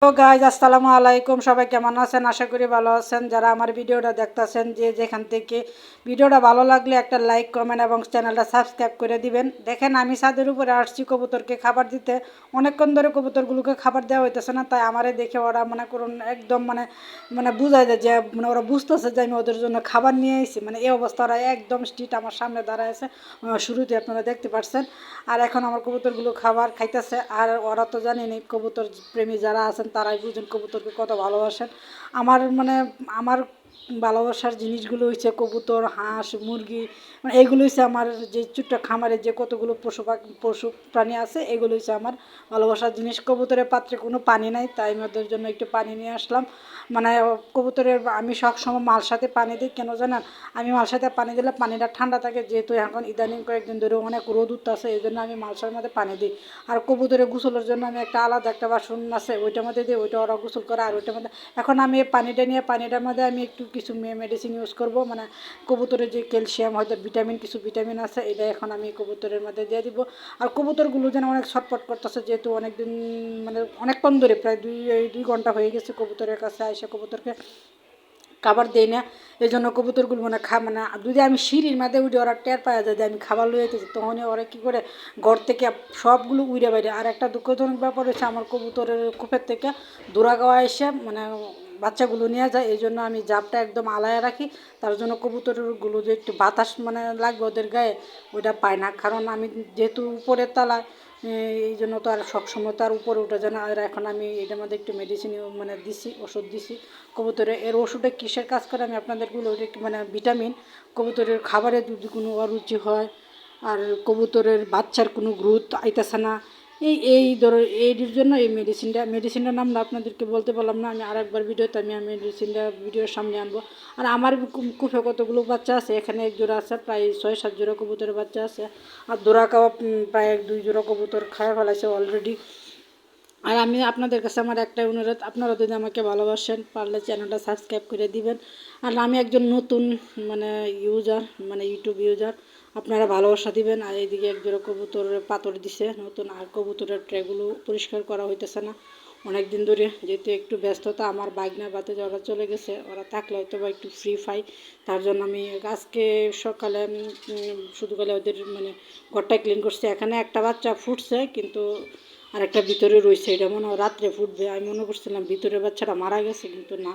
তো গাইজ আসসালামু আলাইকুম, সবাই কেমন আছেন? আশা করি ভালো আছেন। যারা আমার ভিডিওটা দেখতেছেন যে যেখান থেকে, ভিডিওটা ভালো লাগলে একটা লাইক কমেন্ট এবং চ্যানেলটা সাবস্ক্রাইব করে দিবেন। দেখেন আমি ছাদের উপরে আসছি কবুতরকে খাবার দিতে। অনেকক্ষণ ধরে কবুতরগুলোকে খাবার দেওয়া হইতেছে না, তাই আমারে দেখে ওরা মনে করুন একদম মানে মানে বোঝায় যায় যে মানে ওরা বুঝতেছে যে আমি ওদের জন্য খাবার নিয়ে এসেছি। মানে এই অবস্থা, ওরা একদম স্ট্রিট আমার সামনে দাঁড়ায় আছে। শুরুতে আপনারা দেখতে পাচ্ছেন। আর এখন আমার কবুতরগুলো খাবার খাইতেছে। আর ওরা তো জানেনি, কবুতর প্রেমী যারা আছেন তারাই বুঝেন কবুতরকে কত ভালোবাসেন। আমার মানে আমার ভালোবাসার জিনিসগুলো হচ্ছে কবুতর, হাঁস, মুরগি, মানে এইগুলো হচ্ছে আমার যে ছোট্ট খামারে যে কতগুলো পশু প্রাণী আছে, এগুলো হচ্ছে আমার ভালোবাসার জিনিস। কবুতরের পাত্রে কোনো পানি নাই, তাই ওদের জন্য একটু পানি নিয়ে আসলাম। মানে কবুতরের আমি সবসময় মাল সাথে পানি দিই, কেন জানেন? আমি মাল সাথে পানি দিলে পানিটা ঠান্ডা থাকে, যেহেতু এখন ইদানিং কয়েকদিন ধরে অনেক রোদ উঠতেছে, এই জন্য আমি মালসার মধ্যে পানি দিই। আর কবুতরে গোসলের জন্য আমি একটা আলাদা একটা বাসন আছে, ওইটার মধ্যে দিই, ওইটা ওরা গোসল করে। আর ওইটার মধ্যে এখন আমি এই পানিটা নিয়ে পানিটার মধ্যে আমি একটু কিছু মেডিসিন ইউজ করব, মানে কবুতরের যে ক্যালসিয়াম হয়তো ভিটামিন, কিছু ভিটামিন আছে, এটা এখন আমি কবুতরের মধ্যে দিয়ে দিব। আর কবুতরগুলো যেন অনেক ছটফট করতেছে, যেহেতু অনেক দিন মানে অনেকক্ষণ ধরে প্রায় দুই ঘন্টা হয়ে গেছে কবুতরের কাছে আইসা কবুতরকে খাবার দেই না। এই জন্য কবুতরগুলো মানে মানে যদি আমি সিঁড়ির মাঝে উঠে ওরা টের পাওয়া যায় যে আমি খাবার লয়ে যেতেছি, তখনই ওরা কী করে ঘর থেকে সবগুলো উড়ে বাইরে। আর একটা দুঃখজনক ব্যাপার হচ্ছে, আমার কবুতরের কূপের থেকে দূরাগাওয়া এসে মানে বাচ্চাগুলো নিয়ে যায়। এই জন্য আমি জাপটা একদম আলায়া রাখি, তার জন্য কবুতরগুলো যে একটু বাতাস মানে লাগবে ওদের গায়ে, ওইটা পায় না। কারণ আমি যেহেতু উপরের তালায়, এই জন্য তো আর সবসময় তো আর উপরে উঠে যায় না। আর এখন আমি এটার মধ্যে একটু মেডিসিন মানে দিছি, ওষুধ দিছি কবুতরে। এর ওষুধে কিসের কাজ করে আমি আপনাদেরগুলো মানে ভিটামিন, কবুতরের খাবারে যদি কোনো অরুচি হয়, আর কবুতরের বাচ্চার কোনো গ্রোথ আইতেছে না, এই ধরো এইটির জন্য এই মেডিসিনটার নাম আপনাদেরকে বলতে পারলাম না। আমি আরেকবার ভিডিওতে আমি ভিডিওর সামনে আনবো। আর আমার কূপে কতগুলো বাচ্চা আছে, এখানে এক জোড়া আছে, প্রায় 6-7 জোড়া কবুতরের বাচ্চা আছে। আর দোরা কাবাব প্রায় 2 জোড়া কবুতর খায় ফেলাইছে অলরেডি। আর আমি আপনাদের কাছে আমার একটাই অনুরোধ, আপনারা যদি আমাকে ভালোবাসেন, পারলে চ্যানেলটা সাবস্ক্রাইব করে দিবেন। আর আমি একজন নতুন মানে ইউজার, মানে ইউটিউব ইউজার, আপনারা ভালোবাসা দিবেন। আর এইদিকে একজোড়া কবুতরের পাতর দিছে নতুন, আর কবুতরের ট্রেগুলো পরিষ্কার করা হইতেছে না অনেক দিন ধরে, যেহেতু একটু ব্যস্ততা। আমার বাইকনা বাতে যারা চলে গেছে, ওরা থাকলে হয়তো বা একটু ফ্রি পাই, তার জন্য আমি আজকে সকালে শুধু কালে ওদের মানে ঘরটা ক্লিন করছি। এখানে একটা বাচ্চা ফুটছে, কিন্তু আর একটা ভিতরে রয়েছে, এটা মনে হয় রাত্রে ফুটবে। আমি মনে করছিলাম ভিতরের বাচ্চাটা মারা গেছে, কিন্তু না,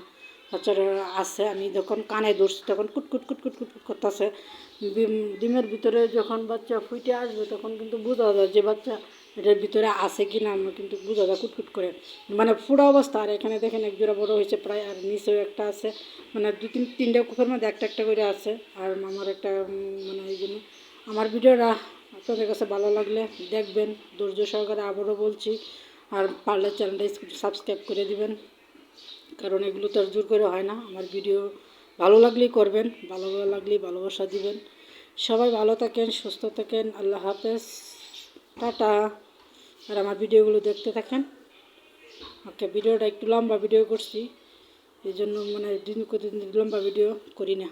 বাচ্চাটা আছে। আমি যখন কানে ধরছি তখন কুটকুট কুটকুট কুটকুট করতেছে। ডিমের ভিতরে যখন বাচ্চা ফুটে আসবে, তখন কিন্তু বোঝা যায় যে বাচ্চা এটার ভিতরে আছে কি না, কিন্তু বোঝা যায় কুটকুট করে, মানে পুরো অবস্থা। আর এখানে দেখেন এক জোড়া বড় হয়েছে প্রায়, আর নিচেও একটা আছে, মানে তিনটা কুকুরের মধ্যে একটা একটা করে আছে। আর আমার একটা মানে এই জন্য আমার ভিডিওটা আপনাদের কাছে ভালো লাগলে দেখবেন, ধৈর্য সহকারে আবারও বলছি। আর পারলে চ্যানেলটা সাবস্ক্রাইব করে দিবেন, কারণ এগুলো তো আর জোর করে হয় না। আমার ভিডিও ভালো লাগলেই করবেন, ভালো লাগলেই ভালোবাসা দিবেন। সবাই ভালো থাকেন, সুস্থ থাকেন, আল্লাহ হাফেজ, টাটা। আর আমার ভিডিওগুলো দেখতে থাকেন। ওকে, ভিডিওটা একটু লম্বা ভিডিও করছি, এই জন্য মানে দিন প্রতিদিন লম্বা ভিডিও করি না।